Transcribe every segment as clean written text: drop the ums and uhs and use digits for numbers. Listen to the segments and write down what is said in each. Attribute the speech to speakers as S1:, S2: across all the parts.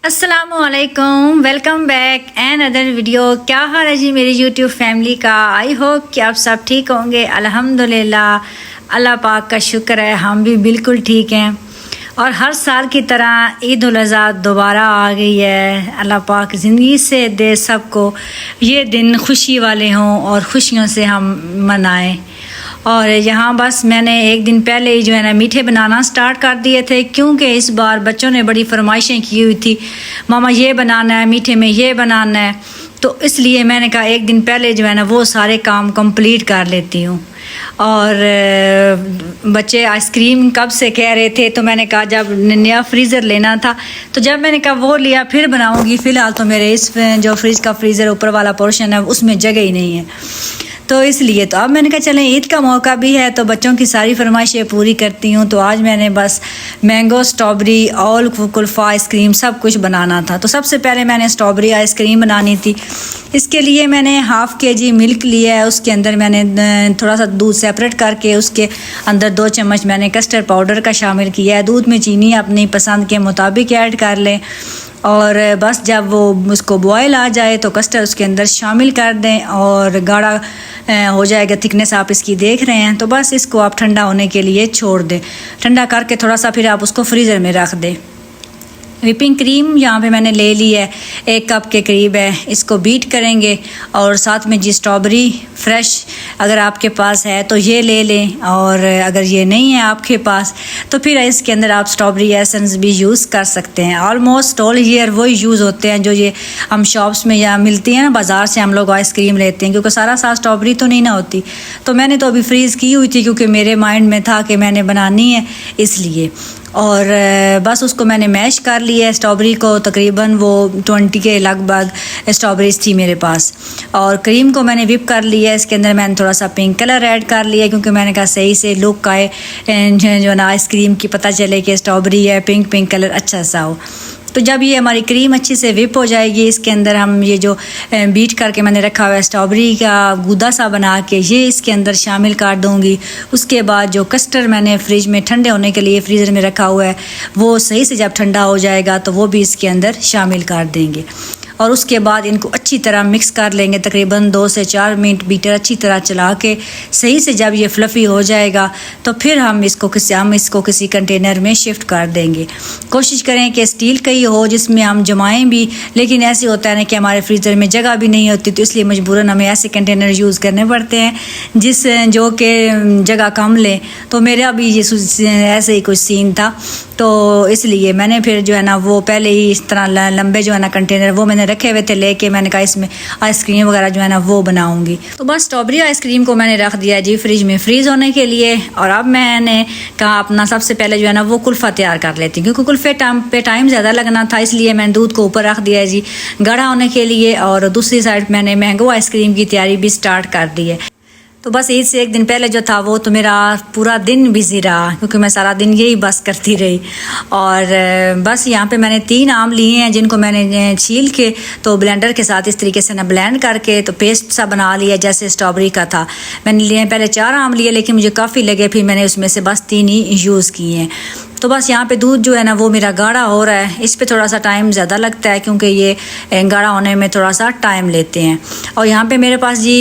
S1: अस्सलामुअलैकुम, welcome back and other video. क्या हाल है जी मेरी यूट्यूब फैमिली का। आई होप कि आप सब ठीक होंगे। अल्हम्दुलिल्लाह, अल्लाह पाक का शुक्र है, हम भी बिल्कुल ठीक हैं। और हर साल की तरह ईद उल अज़हा दोबारा आ गई है। अल्लाह पाक ज़िंदगी से दे सबको ये दिन खुशी वाले हों और खुशियों से हम मनाएं। और यहाँ बस मैंने एक दिन पहले ही जो है ना मीठे बनाना स्टार्ट कर दिए थे, क्योंकि इस बार बच्चों ने बड़ी फरमाइशें की हुई थी, मामा ये बनाना है, मीठे में ये बनाना है। तो इसलिए मैंने कहा एक दिन पहले जो है ना वो सारे काम कंप्लीट कर लेती हूँ। और बच्चे आइसक्रीम कब से कह रहे थे, तो मैंने कहा जब नया फ्रीज़र लेना था तो जब मैंने कहा वो लिया फिर बनाऊँगी। फ़िलहाल तो मेरे इस जो फ्रिज का फ्रीज़र ऊपर वाला पोर्शन है उसमें जगह ही नहीं है, तो इसलिए तो अब मैंने कहा चलें ईद का मौका भी है तो बच्चों की सारी फरमाइशें पूरी करती हूँ। तो आज मैंने बस mango, strawberry, all kulfa ice cream सब कुछ बनाना था। तो सबसे पहले मैंने स्ट्रॉबेरी आइसक्रीम बनानी थी। इसके लिए मैंने हाफ़ केजी मिल्क लिया है, उसके अंदर मैंने थोड़ा सा दूध सेपरेट करके उसके अंदर 2 चम्मच मैंने कस्टर्ड पाउडर का शामिल किया है। दूध में चीनी अपनी पसंद के मुताबिक ऐड कर लें और बस जब वो उसको बॉयल आ जाए तो कस्टर्ड उसके अंदर शामिल कर दें और गाढ़ा हो जाएगा। थिकनेस आप इसकी देख रहे हैं, तो बस इसको आप ठंडा होने के लिए छोड़ दें। ठंडा करके थोड़ा सा फिर आप उसको फ्रीज़र में रख दें। व्हिपिंग क्रीम यहाँ पे मैंने ले ली है, 1 कप के करीब है। इसको बीट करेंगे और साथ में जी स्ट्रॉबेरी फ्रेश अगर आपके पास है तो ये ले लें, और अगर ये नहीं है आपके पास तो फिर इसके अंदर आप स्ट्रॉबेरी एसेंस भी यूज़ कर सकते हैं। ऑलमोस्ट ऑल ईयर वही यूज़ होते हैं जो ये हम शॉप्स में या मिलती हैं ना, बाज़ार से हम लोग आइसक्रीम लेते हैं, क्योंकि सारा साथ स्ट्रॉबेरी तो नहीं ना होती। तो मैंने तो अभी फ्रीज़ की हुई थी क्योंकि मेरे माइंड में था कि मैंने बनानी है इसलिए। और बस उसको मैंने मैश कर लिया है स्ट्रॉबेरी को। तकरीबन वो 20 के लगभग स्ट्रॉबेरीज थी मेरे पास। और क्रीम को मैंने व्हिप कर लिया है। इसके अंदर मैंने थोड़ा सा पिंक कलर ऐड कर लिया है, क्योंकि मैंने कहा सही से लुक आए जो ना आइसक्रीम की, पता चले कि स्ट्रॉबेरी है, पिंक पिंक कलर अच्छा सा हो। तो जब ये हमारी क्रीम अच्छी से व्हिप हो जाएगी, इसके अंदर हम ये जो बीट करके मैंने रखा हुआ है स्ट्रॉबेरी का गूदा सा बना के ये इसके अंदर शामिल कर दूंगी। उसके बाद जो कस्टर्ड मैंने फ्रिज में ठंडे होने के लिए फ्रीज़र में रखा हुआ है वो सही से जब ठंडा हो जाएगा तो वो भी इसके अंदर शामिल कर देंगे। और उसके बाद इनको अच्छी तरह मिक्स कर लेंगे। तकरीबन 2 से 4 मिनट बीटर अच्छी तरह चला के सही से जब ये फ्लफ़ी हो जाएगा तो फिर हम इसको किसी कंटेनर में शिफ्ट कर देंगे। कोशिश करें कि स्टील का ही हो जिसमें हम जमाएं भी, लेकिन ऐसे होता है ना कि हमारे फ्रीज़र में जगह भी नहीं होती, तो इसलिए मजबूरन हमें ऐसे कंटेनर यूज़ करने पड़ते हैं जो कि जगह कम लें। तो मेरा भी ये ऐसे ही कुछ सीन था, तो इसलिए मैंने फिर जो है ना वो पहले ही इस तरह लंबे जो है ना कंटेनर वो मैंने रखे हुए थे लेके। मैंने कहा इसमें आइसक्रीम वगैरह जो है ना वो बनाऊंगी। तो बस स्ट्रॉबेरी आइसक्रीम को मैंने रख दिया जी फ्रिज में फ्रीज़ होने के लिए। और अब मैंने कहा अपना सबसे पहले जो है ना वो कुल्फ़ा तैयार कर लेती हूँ, क्योंकि कुल्फ़े पे टाइम ज़्यादा लगना था, इसलिए मैंने दूध को ऊपर रख दिया है जी गाढ़ा होने के लिए। और दूसरी साइड मैंने मैंगो आइसक्रीम की तैयारी भी स्टार्ट कर दी है। तो बस ईद से एक दिन पहले जो था वो तो मेरा पूरा दिन बिज़ी रहा, क्योंकि मैं सारा दिन यही बस करती रही। और बस यहाँ पे मैंने 3 आम लिए हैं जिनको मैंने छील के तो ब्लेंडर के साथ इस तरीके से ना ब्लेंड करके तो पेस्ट सा बना लिया जैसे स्ट्रॉबेरी का था। मैंने लिए पहले 4 आम लिए, लेकिन मुझे काफ़ी लगे, फिर मैंने उसमें से बस 3 ही यूज़ किए हैं। तो बस यहाँ पे दूध जो है ना वो मेरा गाढ़ा हो रहा है। इस पे थोड़ा सा टाइम ज़्यादा लगता है क्योंकि ये गाढ़ा होने में थोड़ा सा टाइम लेते हैं। और यहाँ पे मेरे पास जी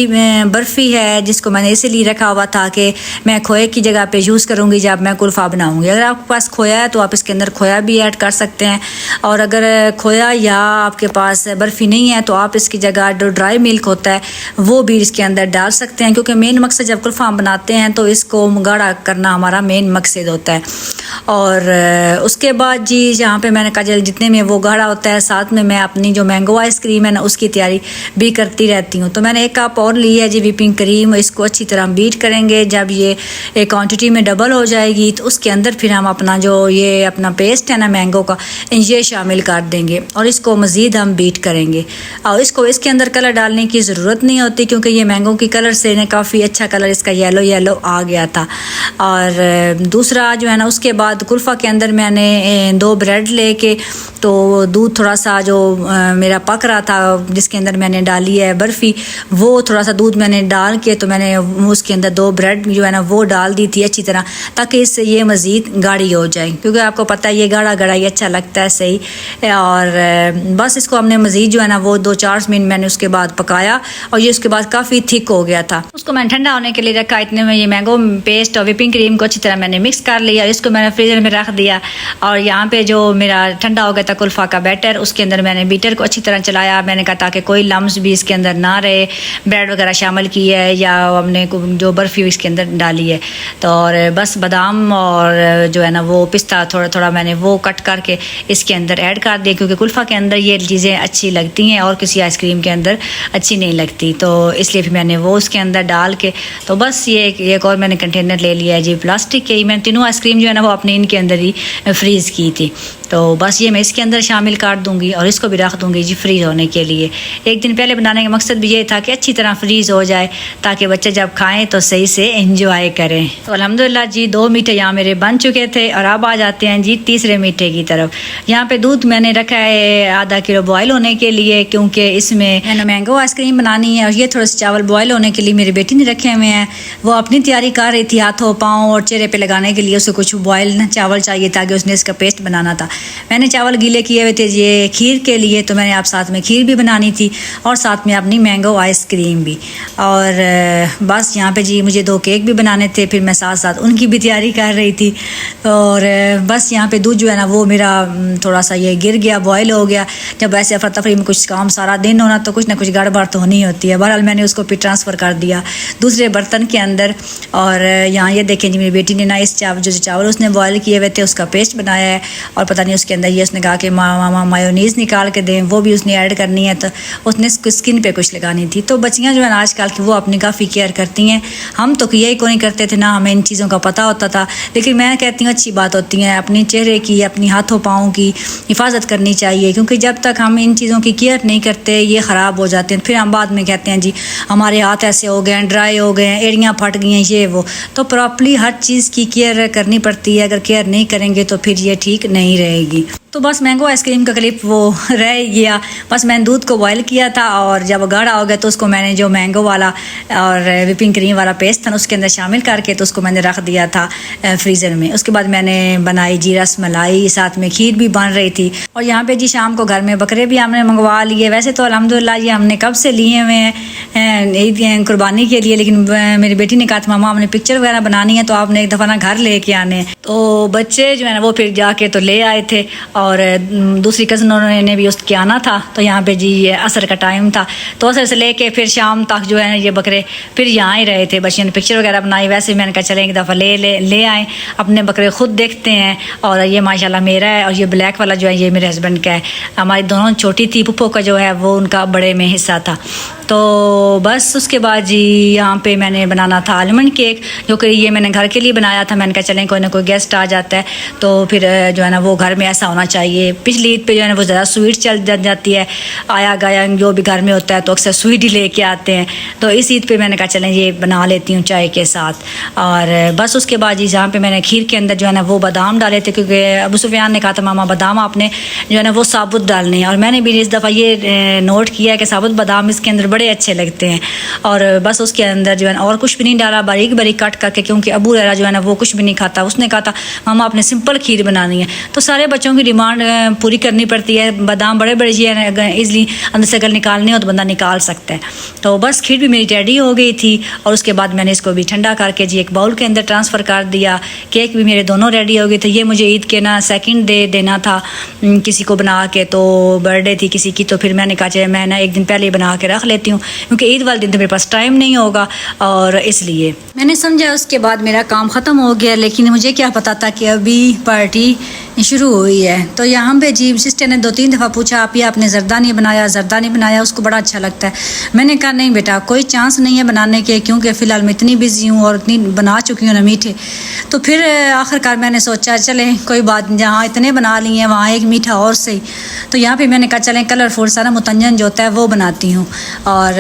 S1: बर्फ़ी है जिसको मैंने इसीलिए रखा हुआ था कि मैं खोए की जगह पे यूज़ करूँगी जब मैं कुल्फ़ा बनाऊँगी। अगर आपके पास खोया है तो आप इसके अंदर खोया भी ऐड कर सकते हैं, और अगर खोया या आपके पास बर्फ़ी नहीं है तो आप इसकी जगह जो ड्राई मिल्क होता है वो भी इसके अंदर डाल सकते हैं, क्योंकि मेन मकसद जब कुल्फ़ा बनाते हैं तो इसको गाढ़ा करना हमारा मेन मकसद होता है। और उसके बाद जी यहाँ पे मैंने कहा जितने में वो गाढ़ा होता है साथ में मैं अपनी जो मैंगो आइसक्रीम है ना उसकी तैयारी भी करती रहती हूँ। तो मैंने 1 कप और ली है जी व्हिपिंग क्रीम। इसको अच्छी तरह बीट करेंगे। जब ये एक क्वांटिटी में डबल हो जाएगी तो उसके अंदर फिर हम अपना जो ये अपना पेस्ट है ना मैंगो का ये शामिल कर देंगे और इसको मज़ीद हम बीट करेंगे। और इसके अंदर कलर डालने की ज़रूरत नहीं होती, क्योंकि ये मैंगो की कलर से ना काफ़ी अच्छा कलर इसका येलो आ गया था। और दूसरा जो है ना उसके बाद कुल्फ़ा के अंदर मैंने 2 ब्रेड लेके तो दूध थोड़ा सा जो मेरा पक रहा था जिसके अंदर मैंने डाली है बर्फ़ी, वो थोड़ा सा दूध मैंने डाल के तो मैंने उसके अंदर 2 ब्रेड जो है ना वो डाल दी थी अच्छी तरह, ताकि इससे ये मज़ीद गाढ़ी हो जाए, क्योंकि आपको पता है ये गाढ़ा गाढ़ा ही अच्छा लगता है सही। और बस इसको हमने मज़ीद जो है ना वो 2-4 मिनट मैंने उसके बाद पकाया और ये उसके बाद काफ़ी थिक हो गया था। उसको मैंने ठंडा होने के लिए रखा। इतने में ये मैंगो पेस्ट और व्हिपिंग क्रीम को अच्छी तरह मैंने मिक्स कर लिया, इसको मैंने फ्रीज़र में रख दिया। और यहाँ पे जो मेरा ठंडा हो गया था कुल्फ़ा का बैटर, उसके अंदर मैंने बीटर को अच्छी तरह चलाया। मैंने कहा ताकि कोई लम्स भी इसके अंदर ना रहे, ब्रेड वगैरह शामिल की है या हमने जो बर्फ़ी इसके अंदर डाली है। तो और बस बादाम और जो है ना वो पिस्ता थोड़ा थोड़ा मैंने वो कट करके इसके अंदर ऐड कर दिया, क्योंकि कुल्फ़ा के अंदर ये चीज़ें अच्छी लगती हैं और किसी आइसक्रीम के अंदर अच्छी नहीं लगती, तो इसलिए फिर मैंने वो उसके अंदर डाल के तो बस ये एक और मैंने कंटेनर ले लिया है जी प्लास्टिक के। मैंने तीनों आइसक्रीम जो है ना वो अपने इनके अंदर ही फ्रीज़ की थी, तो बस ये मैं इसके अंदर शामिल कर दूंगी और इसको भी रख दूंगी जी फ्रीज़ होने के लिए। एक दिन पहले बनाने का मकसद भी ये था कि अच्छी तरह फ्रीज़ हो जाए ताकि बच्चे जब खाएं तो सही से एंजॉय करें। तो अल्हम्दुलिल्लाह जी 2 मीठे यहाँ मेरे बन चुके थे और अब आ जाते हैं जी तीसरे मीठे की तरफ। यहाँ पे दूध मैंने रखा है आधा किलो बॉयल होने के लिए, क्योंकि इसमें मैंने मैंगो आइसक्रीम बनानी है। और ये थोड़े से चावल बॉयल होने के लिए मेरी बेटी ने रखे हुए हैं, वो अपनी तैयारी कर रही थी हाथों पाँव और चेहरे पे लगाने के लिए। उसे कुछ बॉयल चावल चाहिए ताकि उसने इसका पेस्ट बनाना था। मैंने चावल गीले किए हुए थे ये खीर के लिए, तो मैंने आप साथ में खीर भी बनानी थी और साथ में अपनी मैंगो आइसक्रीम भी। और बस यहाँ पे जी मुझे 2 केक भी बनाने थे, फिर मैं साथ साथ उनकी भी तैयारी कर रही थी। और बस यहाँ पे दूध जो है ना वो मेरा थोड़ा सा ये गिर गया, बॉयल हो गया। जब ऐसे अफरा तफरी में कुछ काम सारा दिन होना तो कुछ ना कुछ गड़बड़ तो होनी होती है। बहरहाल मैंने उसको फिर ट्रांसफ़र कर दिया दूसरे बर्तन के अंदर। और यहाँ ये देखें जी मेरी बेटी ने ना इस चावल उसने बॉयल किए हुए थे उसका पेस्ट बनाया है, और पता नहीं उसके अंदर ये उसने कहा कि मामा मायोनीज़ निकाल के दें, वो भी उसने ऐड करनी है, तो उसने स्किन पे कुछ लगानी थी। तो बच्चियाँ जो है ना आजकल की वो अपनी काफ़ी केयर करती हैं, हम तो यही को नहीं करते थे ना, हमें इन चीज़ों का पता होता था। लेकिन मैं कहती हूँ अच्छी बात होती है अपने चेहरे की, अपनी हाथों पाँव की हिफाजत करनी चाहिए, क्योंकि जब तक हम इन चीज़ों की केयर नहीं करते ये ख़राब हो जाते हैं। फिर हम बाद में कहते हैं जी हमारे हाथ ऐसे हो गए हैं, ड्राई हो गए हैं, एड़ियाँ फट गई हैं, ये वो। तो प्रॉपरली हर चीज़ की केयर करनी पड़ती है, अगर केयर नहीं करेंगे तो फिर ये ठीक नहीं रहेगी। तो बस मैंगो आइसक्रीम का क्लिप वो रह गया। बस मैंने दूध को बॉयल किया था और जब गाढ़ा हो गया तो उसको मैंने जो मैंगो वाला और व्हिपिंग क्रीम वाला पेस्ट था उसके अंदर शामिल करके तो उसको मैंने रख दिया था फ्रीज़र में। उसके बाद मैंने बनाई जी रसमलाई, साथ में खीर भी बन रही थी। और यहाँ पे जी शाम को घर में बकरे भी हमने मंगवा लिए। वैसे तो अल्हम्दुलिल्लाह ये हमने कब से लिए हुए हैं ईद कुर्बानी के लिए, लेकिन मेरी बेटी ने कहा था मामा हमने पिक्चर वगैरह बनानी है तो आपने एक दफ़ा ना घर लेके आने। तो बच्चे जो है ना वो फिर जाके तो ले आए थे और दूसरी कज़नों ने भी उसके आना था। तो यहाँ पे जी असर का टाइम था, तो असर से लेके फिर शाम तक जो है ये बकरे फिर यहाँ ही रहे थे। बच्चियों ने पिक्चर वगैरह बनाई। वैसे मैंने कहा चलें एक दफ़ा ले आएँ, अपने बकरे ख़ुद देखते हैं। और ये माशाल्लाह मेरा है और ये ब्लैक वाला जो है ये मेरे हस्बैंड का है। हमारी दोनों छोटी थी, पुप्पो का जो है वो उनका बड़े में हिस्सा था। तो बस उसके बाद जी यहाँ पे मैंने बनाना था आलमंड केक, जो कि ये मैंने घर के लिए बनाया था। मैंने कहा चलें कोई ना कोई गेस्ट आ जाता है तो फिर जो है ना वो घर में ऐसा होना चाहिए। पिछली ईद पे जो है ना वो ज़्यादा स्वीट चल जाती है, आया गया जो भी घर में होता है तो अक्सर स्वीट ही लेके आते हैं। तो इस ईद पे मैंने कहा चलें ये बना लेती हूँ चाय के साथ। और बस उसके बाद जी जहाँ पे मैंने खीर के अंदर जो है ना वो बादाम डाले थे, क्योंकि अबू सुफियान ने कहा था मामा बादाम आपने जो है ना वो साबुत डालने हैं। और मैंने भी इस दफ़ा ये नोट किया है कि साबुत बादाम इसके अंदर बड़े अच्छे लगते हैं। और बस उसके अंदर जो है ना और कुछ भी नहीं डाला, बारीक बारीक कट करके, क्योंकि अबू रहरा जो है ना वो कुछ भी नहीं खाता। उसने कहा था मामा आपने सिंपल खीर बनानी है, तो सारे बच्चों की डिमांड पूरी करनी पड़ती है। बादाम बड़े बड़े जी ईज़िली अंदर से अगर निकालने हो तो बंदा निकाल सकता है। तो बस खीर भी मेरी रेडी हो गई थी और उसके बाद मैंने इसको भी ठंडा करके जी एक बाउल के अंदर ट्रांसफ़र कर दिया। केक भी मेरे दोनों रेडी हो गए थे। ये मुझे ईद के ना सेकंड डे देना था किसी को बना के, तो बर्थडे थी किसी की, तो फिर मैंने कहा चलिए मैं ना एक दिन पहले ही बना के रख लेती हूँ, क्योंकि ईद वाले दिन तो मेरे पास टाइम नहीं होगा। और इसलिए मैंने समझा उसके बाद मेरा काम ख़त्म हो गया। लेकिन मुझे क्या पता था कि अभी पार्टी शुरू हुई है। तो यहाँ पे जी सिस्टर ने 2-3 दफ़ा पूछा आप ये आपने ज़रदा नहीं बनाया, उसको बड़ा अच्छा लगता है। मैंने कहा नहीं बेटा कोई चांस नहीं है बनाने के, क्योंकि फ़िलहाल मैं इतनी बिज़ी हूँ और इतनी बना चुकी हूँ ना मीठे। तो फिर आखिरकार मैंने सोचा चलें कोई बात नहीं, जहाँ इतने बना लिए हैं वहाँ एक मीठा और सही। तो यहाँ पर मैंने कहा चलें कलरफुल सा ना मुतंजन जो होता है वो बनाती हूँ। और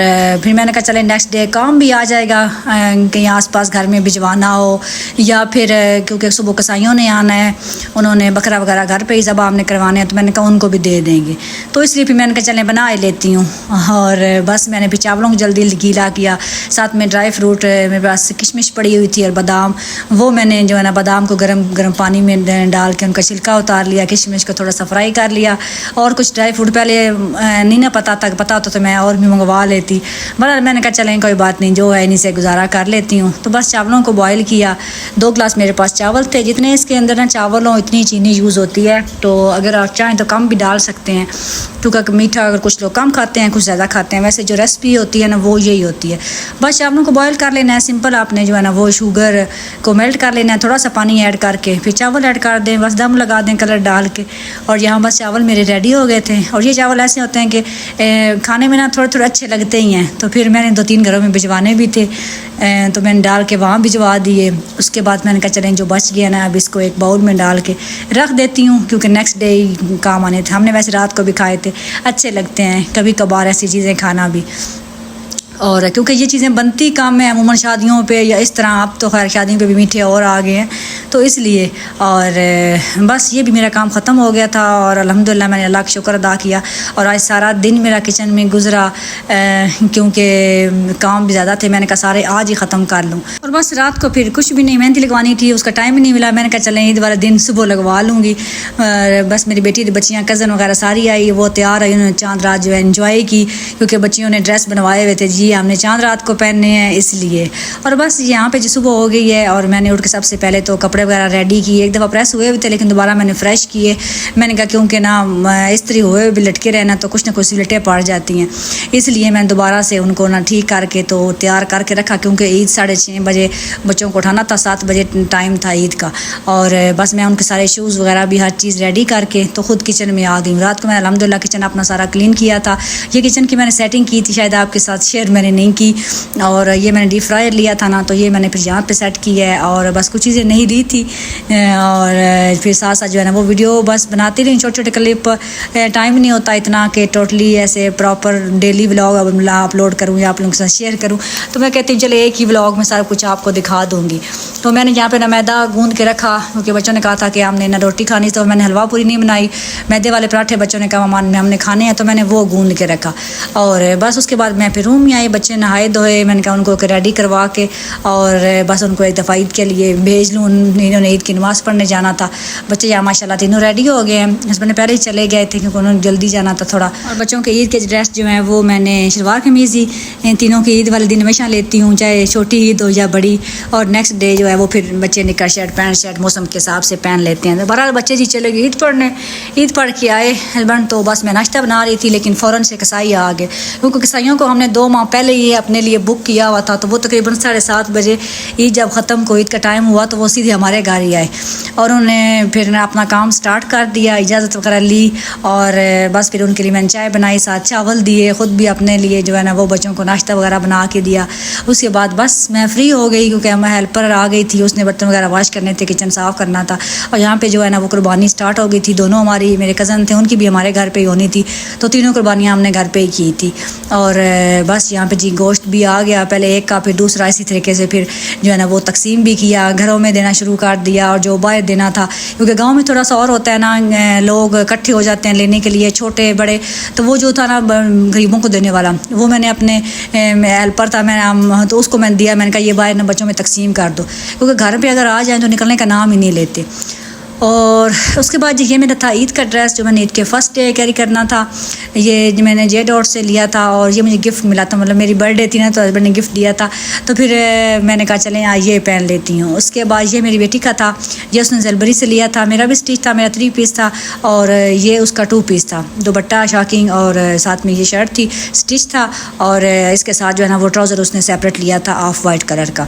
S1: फिर मैंने कहा चलें नेक्स्ट डे काम भी आ जाएगा, कहीं आस पास घर में भिजवाना हो या फिर क्योंकि सुबह कसाईयों ने आना है, उन्होंने बकरा वगैरह घर पे ही ज़बाह हमने करवाने हैं, तो मैंने कहा उनको भी दे देंगे। तो इसलिए फिर मैंने कहा चलें बना ही लेती हूँ। और बस मैंने फिर चावलों को जल्दी गीला किया, साथ में ड्राई फ्रूट मेरे पास किशमिश पड़ी हुई थी और बादाम, वो मैंने जो है ना बादाम को गर्म पानी में डाल के उनका छिलका उतार लिया, किशमिश को थोड़ा सा फ्राई कर लिया। और कुछ ड्राई फ्रूट पहले नहीं ना पता होता तो मैं और भी मंगवा लेती, बहरहाल मैंने कहा चलें कोई बात नहीं जो है इन्हीं से गुजारा कर लेती हूँ। तो बस चावलों को बॉयल किया, 2 गिलास मेरे पास चावल थे, जितने इसके अंदर ना चावल हो इतनी चीनी यूज़ होती है। तो अगर आप चाहें तो कम भी डाल सकते हैं, क्योंकि मीठा अगर कुछ लोग कम खाते हैं कुछ ज़्यादा खाते हैं, वैसे जो रेसिपी होती है ना वो यही होती है। बस चावलों को बॉयल कर लेना है सिंपल, आपने जो है ना वो शुगर को मेल्ट कर लेना है, थोड़ा सा पानी ऐड करके फिर चावल ऐड कर दें, बस दम लगा दें कलर डाल के। और यहाँ बस चावल मेरे रेडी हो गए थे। और ये चावल ऐसे होते हैं कि खाने में ना थोड़े अच्छे लगते ही हैं। तो फिर मैंने 2-3 घरों में भिजवाने भी थे, तो मैंने डाल के वहाँ भिजवा दिए। उसके बाद मैंने कहा चलें जो बच गया ना अब इसको एक बाउल में डाल के रख देती हूँ, क्योंकि नेक्स्ट डे ही काम आने थे। हमने वैसे रात को भी खाए थे, अच्छे लगते हैं कभी कभार ऐसी चीज़ें खाना भी। और क्योंकि ये चीज़ें बनती कम है अमूमन शादियों पे या इस तरह, अब तो खैर शादियों पे भी मीठे और आ गए हैं तो इसलिए। और बस ये भी मेरा काम ख़त्म हो गया था और अल्हम्दुलिल्लाह मैंने अल्लाह का शुक्र अदा किया। और आज सारा दिन मेरा किचन में गुजरा, क्योंकि काम भी ज़्यादा थे, मैंने कहा सारे आज ही ख़त्म कर लूँ। और बस रात को फिर कुछ भी नहीं, मेहंदी लगवानी थी, उसका टाइम ही नहीं मिला। मैंने कहा चलें ईद वाला दिन सुबह लगवा लूँगी। बस मेरी बेटी बच्चियाँ कज़न वगैरह सारी आई, वो तैयार आई, उन्होंने चाँद रात जो है इन्जॉय की, क्योंकि बच्चियों ने ड्रेस बनवाए हुए थे जी हमने चाँद रात को पहनने हैं इसलिए। और बस यहाँ पे जो सुबह हो गई है और मैंने उठ के सबसे पहले तो कपड़े वगैरह रेडी किए। एक दफ़ा प्रेस हुए भी थे लेकिन दोबारा मैंने फ्रेश किए। मैंने कहा क्योंकि ना इस्त्री हुए भी लटके रहना तो कुछ ना कुछ सिलटें पड़ जाती हैं, इसलिए मैंने दोबारा से उनको ना ठीक करके तो तैयार करके रखा, क्योंकि ईद 6:30 बजे बच्चों को उठाना था, 7 बजे टाइम था ईद का। और बस मैं उनके सारे शूज़ वगैरह भी हर चीज़ रेडी करके तो ख़ुद किचन में आ गई। रात को मैंने अल्हम्दुलिल्लाह किचन अपना सारा क्लीन किया था। ये किचन की मैंने सेटिंग की थी, शायद आपके साथ शेयर मैंने नहीं की। और ये मैंने डीप फ्रायर लिया था ना, तो ये मैंने फिर यहाँ पे सेट की है। और बस कुछ चीज़ें नहीं ली थी और फिर साथ साथ जो है ना वो वीडियो बस बनाती रही, छोटे छोटे क्लिप। टाइम नहीं होता इतना कि टोटली ऐसे प्रॉपर डेली व्लॉग अपलोड करूँ या आप लोगों के साथ शेयर करूँ, तो मैं कहती हूँ चले एक ही व्लॉग में सारा कुछ आपको दिखा दूँगी। तो मैंने यहाँ पे ना मैदा गूँध के रखा, क्योंकि बच्चों ने कहा था कि हमने ना रोटी खानी, तो मैंने हलवा पूरी नहीं बनाई, मैदे वाले पराठे बच्चों ने कहा मम्मा हमने खाने हैं, तो मैंने वो गूँध के रखा। और बस उसके बाद मैं फिर रूम में आई, बच्चे नहाए धोए, मैंने कहा उनको रेडी करवा के और बस उनको एक दफ़ा ईद के लिए भेज लूँ। इन्होंने ईद की नमाज़ पढ़ने जाना था। बच्चे यहाँ माशाल्लाह तीनों रेडी हो गए हैं, हस्बैंड पहले ही चले गए थे क्योंकि उन्होंने जल्दी जाना था थोड़ा। और बच्चों के ईद के ड्रेस जो हैं वो मैंने शलवार कमीज़ ही तीनों की ईद वाले दिन हमेशा लेती हूँ, चाहे छोटी ईद हो या बड़ी। और नेक्स्ट डे जो है वो फिर बच्चे निक्कर शर्ट पैंट शर्ट मौसम के हिसाब से पहन लेते हैं। तो बहरहाल बच्चे जी चले गए ईद पढ़ने, ईद पढ़ के आए हस्बैंड, तो बस मैं नाश्ता बना रही थी लेकिन फ़ौरन से कसाई आ गए, क्योंकि कसाइयों को हमने 2 माह पहले ही अपने लिए बुक किया हुआ था। तो वो तकरीबन 7:30 बजे ईद जब ख़त्म को ईद का टाइम हुआ तो वो सीधे हमारे घर ही आए और उन्होंने फिर अपना काम स्टार्ट कर दिया, इजाज़त वगैरह ली। और बस फिर उनके लिए मैंने चाय बनाई, साथ चावल दिए, ख़ुद भी अपने लिए जो है ना वो बच्चों को नाश्ता वगैरह बना के दिया। उसके बाद बस मैं फ्री हो गई, क्योंकि मैं हेल्पर आ गई थी, उसने बर्तन वगैरह वॉश करने थे, किचन साफ़ करना था। और यहाँ पे जो है ना वो कुर्बानी स्टार्ट हो गई थी। दोनों हमारी मेरे कज़न थे, उनकी भी हमारे घर पे ही होनी थी, तो तीनों कुर्बानियाँ हमने घर पे ही की थी। और बस यहाँ पे जी गोश्त भी आ गया, पहले एक का फिर दूसरा, इसी तरीके से फिर जो है ना वो तकसीम भी किया, घरों में देना शुरू कर दिया। और जो बाहर देना था, क्योंकि गाँव में थोड़ा सा और होता है ना, लोग इकट्ठे हो जाते हैं लेने के लिए, छोटे बड़े। तो वो जो था ना गरीबों को देने वाला, वो मैंने अपने हेल्पर था, मैंने तो उसको मैंने दिया। मैंने कहा ये बाहर ना बच्चों में तकसीम कर दो, क्योंकि घर पे अगर आ जाए तो निकलने का नाम ही नहीं लेते। और उसके बाद ये मेरा था ईद का ड्रेस, जो मैंने ईद के फर्स्ट डे कैरी करना था। ये मैंने जे डॉट से लिया था और ये मुझे गिफ्ट मिला था, मतलब मेरी बर्थडे थी ना तो हस्बैंड ने गिफ्ट दिया था। तो फिर मैंने कहा चलें ये पहन लेती हूँ। उसके बाद ये मेरी बेटी का था, ये उसने जलबरी से लिया था। मेरा भी स्टिच था, मेरा 3 पीस था और ये उसका 2 पीस था। दुपट्टा शॉकिंग और साथ में ये शर्ट थी, स्टिच था। और इसके साथ जो है ना वो ट्राउज़र उसने सेपरेट लिया था ऑफ वाइट कलर का।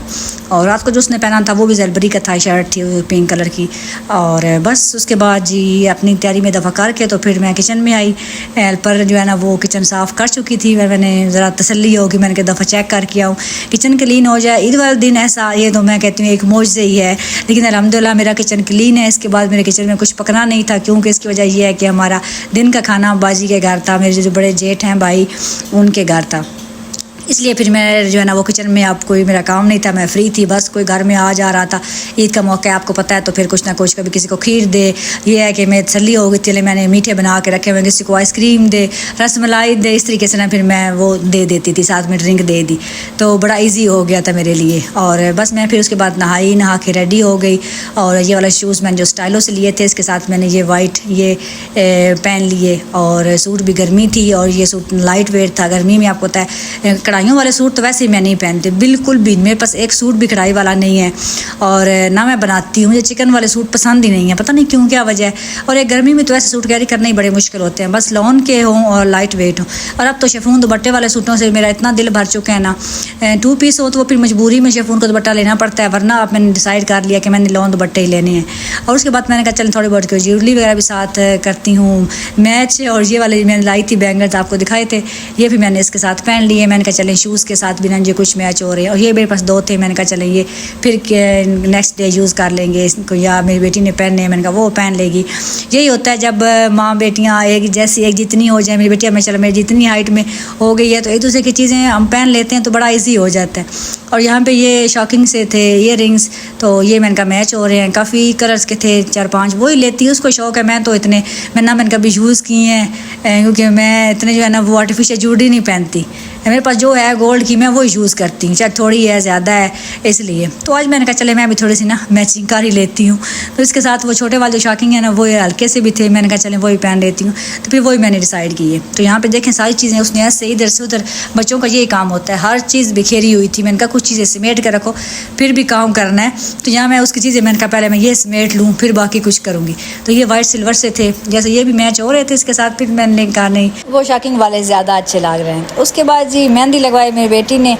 S1: और रात को जो उसने पहना था वो भी जलबरी का था, शर्ट थी पिंक कलर की। और और बस उसके बाद जी अपनी तैयारी में दफ़ा करके तो फिर मैं किचन में आई। हेल्पर जो है ना वो किचन साफ़ कर चुकी थी, मैंने ज़रा तसल्ली होगी, मैंने कहा दफ़ा चेक करके आऊँ किचन क्लीन हो जाए। ईद वाले दिन ऐसा ये तो मैं कहती हूँ एक मौजज़ा ही है, लेकिन अल्हम्दुलिल्लाह मेरा किचन क्लीन है। इसके बाद मेरे किचन में कुछ पकना नहीं था, क्योंकि इसकी वजह यह है कि हमारा दिन का खाना बाजी के घर था, मेरे जो बड़े जेठ हैं भाई उनके घर था, इसलिए फिर मैं जो है ना वो किचन में अब कोई मेरा काम नहीं था, मैं फ्री थी। बस कोई घर में आ जा रहा था, ईद का मौका है आपको पता है, तो फिर कुछ ना कुछ कभी किसी को खीर दे, ये है कि मैं तसल्ली हो गई, चले मैंने मीठे बना के रखे हुए, किसी को आइसक्रीम दे, रसमलाई दे, इस तरीके से ना फिर मैं वो दे देती थी, साथ में ड्रिंक दे दी, तो बड़ा ईजी हो गया था मेरे लिए। और बस मैं फिर उसके बाद नहा के रेडी हो गई। और ये वाला शूज़ मैंने जो स्टाइलो से लिए थे, इसके साथ मैंने ये वाइट ये पहन लिए। और सूट भी गर्मी थी और ये सूट लाइट वेट था, गर्मी में आपको पता है कढ़ाइयों वाले सूट तो वैसे ही मैं नहीं पहनती बिल्कुल भी, मेरे पास एक सूट भी कढ़ाई वाला नहीं है और ना मैं बनाती हूँ, मुझे चिकन वाले सूट पसंद ही नहीं है, पता नहीं क्यों, क्या वजह है। और एक गर्मी में तो ऐसे सूट कैरी करना ही बड़े मुश्किल होते हैं, बस लॉन के हों और लाइट वेट हों। और अब तो शिफॉन दुपट्टे वाले सूटों से मेरा इतना दिल भर चुका है ना, 2 पीस हो तो वो फिर मजबूरी में शिफॉन को दुपट्टा लेना पड़ता है, वरना अब मैंने डिसाइड कर लिया कि मैंने लॉन दुपट्टे ही लेने हैं। और उसके बाद मैंने कहा चल थोड़ी बहुत ज्वेलरी वगैरह भी साथ करती हूँ मैच। और ये वाले मैंने लाई थी बैंगल्स, आपको दिखाए थे, ये भी मैंने इसके साथ पहन लिए। मैंने कहा चलें शूज़ के साथ भी ना जो कुछ मैच हो रहे हैं, और ये मेरे पास 2 थे, मैंने कहा चलें ये फिर नेक्स्ट डे यूज़ कर लेंगे इसको, या मेरी बेटी ने पहनने, मैंने कहा वो पहन लेगी। यही होता है जब माँ बेटियाँ एक जैसी, एक जितनी हो जाए, मेरी बेटियाँ में चलो मेरी जितनी हाइट में हो गई है तो एक दूसरे की चीज़ें हम पहन लेते हैं तो बड़ा ईजी हो जाता है। और यहाँ पे ये शॉकिंग से थे ईयररिंग्स, तो ये मैंने कहा मैच हो रहे हैं, काफ़ी कलर्स के थे 4-5, वही लेती है, उसको शौक़ है। मैं तो इतने मैंने कभी यूज़ किए हैं, क्योंकि मैं इतने जो है ना वो आर्टिफिशियल ज्वेलरी नहीं पहनती, मेरे पास जो है गोल्ड की मैं वो यूज़ करती हूँ, चाहे थोड़ी है ज़्यादा है इसलिए। तो आज मैंने कहा चले मैं भी थोड़ी सी ना मैचिंग कर ही लेती हूँ। तो इसके साथ वो छोटे वाले जो शॉकिंग है ना वो हल्के से भी थे, मैंने कहा चले वही पहन लेती हूँ, तो फिर वही मैंने डिसाइड की है। तो यहाँ पे देखें सारी चीज़ें उसने ऐसे इधर से उधर, बच्चों का यही काम होता है, हर चीज़ बिखेरी हुई थी। मैंने कहा कुछ चीज़ें समेट कर रखो, फिर भी काम करना है। तो यहाँ मैं उसकी चीज़ें मैंने कहा पहले मैं ये समेट लूँ फिर बाकी कुछ करूँगी। तो ये वाइट सिल्वर से थे, जैसे ये भी मैच हो रहे थे इसके साथ, फिर मैंने कहा नहीं वो शॉकिंग वाले ज़्यादा अच्छे लग रहे हैं। तो उसके बाद जी मेहंदी लगवाई मेरी बेटी ने,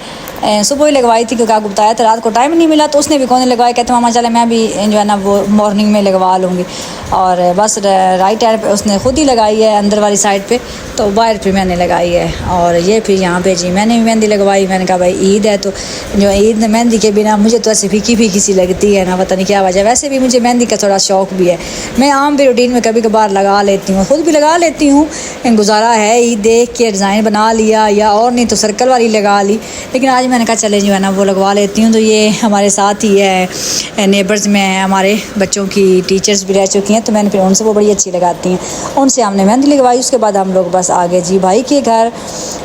S1: सुबह ही लगवाई थी क्योंकि आपको बताया था रात को टाइम नहीं मिला, तो उसने भी कौन लगवाई, कहते मामा चले मैं भी जो है ना वो मॉर्निंग में लगवा लूँगी। और बस राइट हैंड पे उसने खुद ही लगाई है अंदर वाली साइड पे, तो बाहर पे मैंने लगाई है। और ये फिर यहाँ पे जी मैंने भी मेहंदी लगवाई। मैंने कहा भाई ईद है तो जो ईद में मेहंदी के बिना मुझे तो ऐसे फीकी फीकी सी लगती है ना, पता नहीं क्या वजह। वैसे भी मुझे मेहंदी का थोड़ा शौक़ भी है, मैं आम भी रूटीन में कभी कभार लगा लेती हूँ, खुद भी लगा लेती हूँ, गुजारा है ईद देख के डिज़ाइन बना लिया, या और नहीं तो सर्कल वाली लगा ली। लेकिन आज मैंने कहा चले जो है ना वो लगवा लेती हूँ। तो ये हमारे साथ ही है नेबर्स में हमारे बच्चों की टीचर्स भी रह चुकी हैं, तो मैंने फिर उनसे वो बड़ी अच्छी लगाती हैं, उनसे हमने मेहंदी लगवाई। उसके बाद हम लोग बस आ गए जी भाई के घर,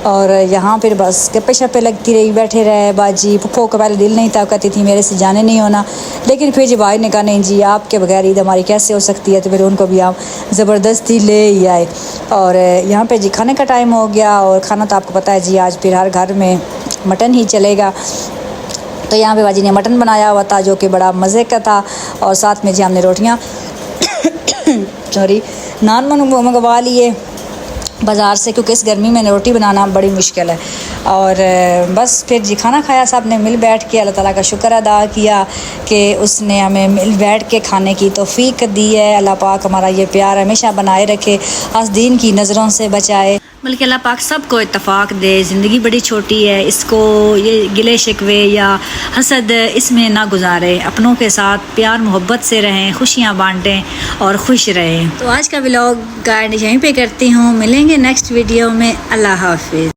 S1: और यहाँ फिर बस गप्पे शप्पे लगती रही, बैठे रहे बाजी। पुप्पो का पहले दिल नहीं था, कहती थी मेरे से जाने नहीं होना, लेकिन फिर जी भाई ने कहा नहीं जी आपके बगैर ईद हमारी कैसे हो सकती है, तो फिर उनको भी हम ज़बरदस्ती ले ही आए। और यहाँ पे जी खाने का टाइम हो गया, और खाना तो आपको पता है जी आज फिर हर घर में मटन ही चलेगा। तो यहाँ पे बाजी ने मटन बनाया हुआ था जो कि बड़ा मज़े का था, और साथ में जी हमने रोटियाँ सॉरी नान मंगवा लिए बाज़ार से, क्योंकि इस गर्मी में रोटी बनाना बड़ी मुश्किल है। और बस फिर जी खाना खाया, सब ने मिल बैठ के अल्लाह ताला का शुक्र अदा किया कि उसने हमें मिल बैठ के खाने की तौफीक दी है। अल्लाह पाक हमारा ये प्यार हमेशा बनाए रखे, हसदीन की नज़रों से बचाए, बल्कि अल्लाह पाक सबको इत्तफाक दे। ज़िंदगी बड़ी छोटी है, इसको ये गिले शिकवे या हसद इसमें ना गुजारे, अपनों के साथ प्यार मोहब्बत से रहें, खुशियाँ बांटें और खुश रहें। तो आज का व्लॉग का एंड यहीं पे करती हूँ, मिलेंगे नेक्स्ट वीडियो में। अल्लाह हाफिज़।